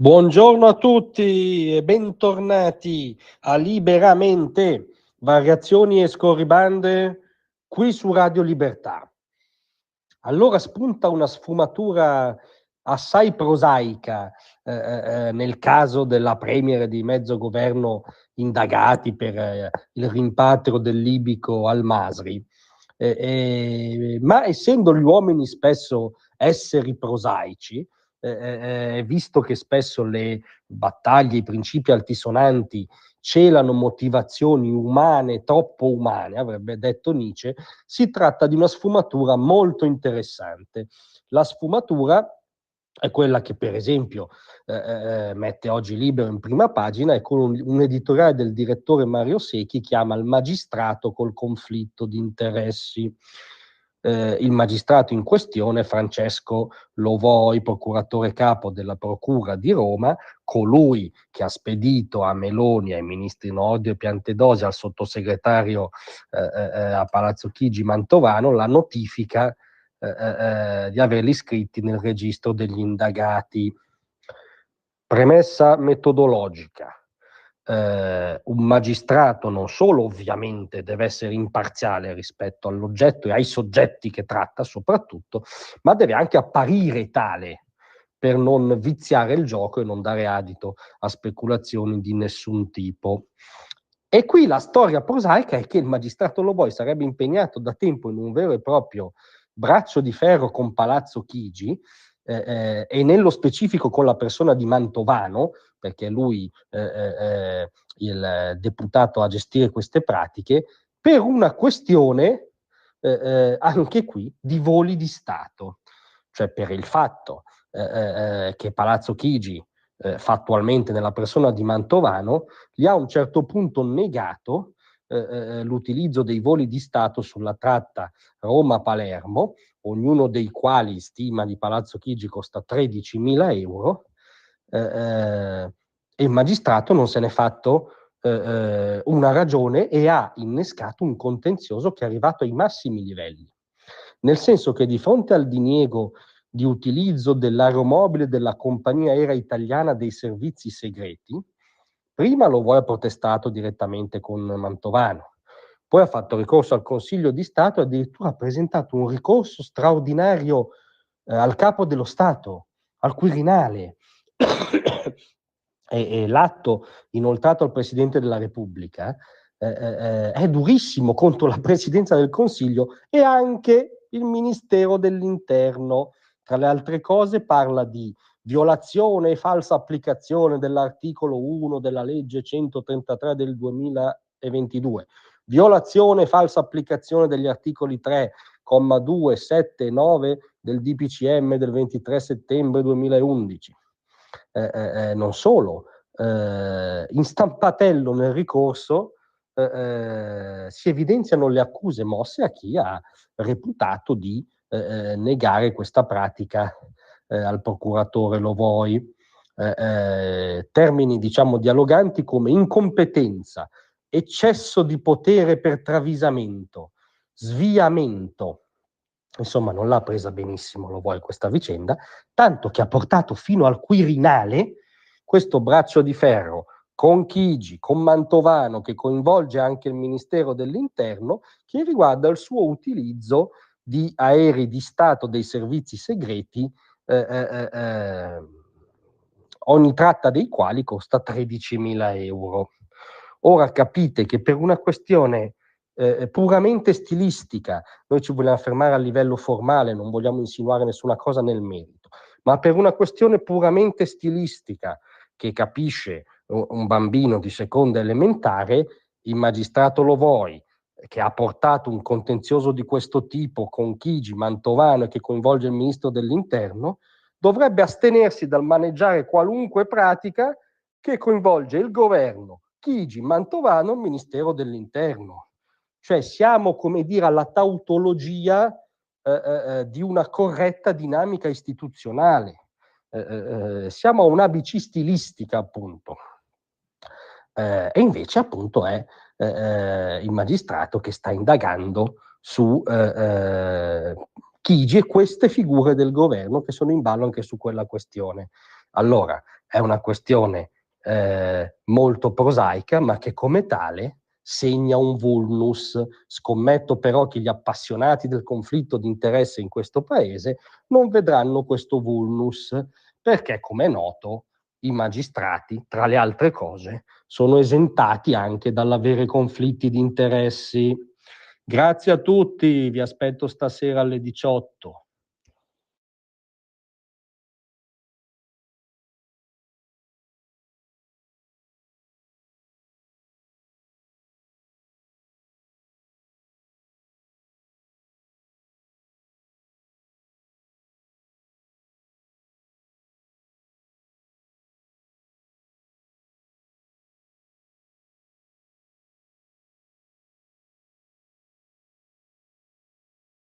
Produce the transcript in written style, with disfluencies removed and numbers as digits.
Buongiorno a tutti e bentornati a Liberamente, variazioni e scorribande qui su Radio Libertà. Allora spunta una sfumatura assai prosaica nel caso della premier di mezzo governo indagati per il rimpatrio del libico Al-Masri, ma essendo gli uomini spesso esseri prosaici, visto che spesso le battaglie, i principi altisonanti celano motivazioni umane, troppo umane, avrebbe detto Nietzsche, si tratta di una sfumatura molto interessante. La sfumatura è quella che, per esempio, mette oggi Libero in prima pagina, e con un editoriale del direttore Mario Secchi chiama Il magistrato col conflitto di interessi. Il magistrato in questione è Francesco Lovoi, procuratore capo della Procura di Roma, colui che ha spedito a Meloni, ai ministri Nordio e Piantedosi, al sottosegretario a Palazzo Chigi Mantovano, la notifica di averli iscritti nel registro degli indagati. Premessa metodologica. Un magistrato non solo ovviamente deve essere imparziale rispetto all'oggetto e ai soggetti che tratta soprattutto, ma deve anche apparire tale per non viziare il gioco e non dare adito a speculazioni di nessun tipo. E qui la storia prosaica è che il magistrato Loboi sarebbe impegnato da tempo in un vero e proprio braccio di ferro con Palazzo Chigi, e nello specifico con la persona di Mantovano, perché lui il deputato a gestire queste pratiche, per una questione anche qui di voli di Stato, cioè per il fatto che Palazzo Chigi, fattualmente nella persona di Mantovano, gli ha a un certo punto negato l'utilizzo dei voli di Stato sulla tratta Roma-Palermo, ognuno dei quali stima di Palazzo Chigi costa 13.000 euro, e il magistrato non se n'è fatto una ragione e ha innescato un contenzioso che è arrivato ai massimi livelli, nel senso che di fronte al diniego di utilizzo dell'aeromobile della compagnia aerea italiana dei servizi segreti, prima lo vuole protestato direttamente con Mantovano, poi ha fatto ricorso al Consiglio di Stato e addirittura ha presentato un ricorso straordinario al Capo dello Stato, al Quirinale. E l'atto inoltrato al Presidente della Repubblica è durissimo contro la Presidenza del Consiglio e anche il Ministero dell'Interno. Tra le altre cose parla di violazione e falsa applicazione dell'articolo 1 della legge 133 del 2022, violazione e falsa applicazione degli articoli 3, 2, 7 e 9 del DPCM del 23 settembre 2011. Non solo, in stampatello nel ricorso si evidenziano le accuse mosse a chi ha reputato di negare questa pratica al procuratore Lovoi. Termini, diciamo, dialoganti come incompetenza, eccesso di potere per travisamento, sviamento. Insomma, non l'ha presa benissimo Lovoi questa vicenda, tanto che ha portato fino al Quirinale questo braccio di ferro con Chigi, con Mantovano, che coinvolge anche il Ministero dell'Interno, che riguarda il suo utilizzo di aerei di Stato dei servizi segreti, ogni tratta dei quali costa 13.000 euro. Ora capite che per una questione puramente stilistica, noi ci vogliamo fermare a livello formale, non vogliamo insinuare nessuna cosa nel merito, ma per una questione puramente stilistica che capisce un bambino di seconda elementare, il magistrato Lovoi, che ha portato un contenzioso di questo tipo con Chigi, Mantovano e che coinvolge il ministro dell'Interno, dovrebbe astenersi dal maneggiare qualunque pratica che coinvolge il governo, Chigi, Mantovano e il Ministero dell'Interno. Cioè siamo, come dire, alla tautologia di una corretta dinamica istituzionale. Siamo a un'ABC stilistica, appunto. E invece, appunto, è il magistrato che sta indagando su Chigi e queste figure del governo che sono in ballo anche su quella questione. Allora, è una questione molto prosaica, ma che come tale segna un vulnus. Scommetto però che gli appassionati del conflitto di interesse in questo paese non vedranno questo vulnus, perché, come è noto, i magistrati, tra le altre cose, sono esentati anche dall'avere conflitti di interessi. Grazie a tutti, vi aspetto stasera alle 18.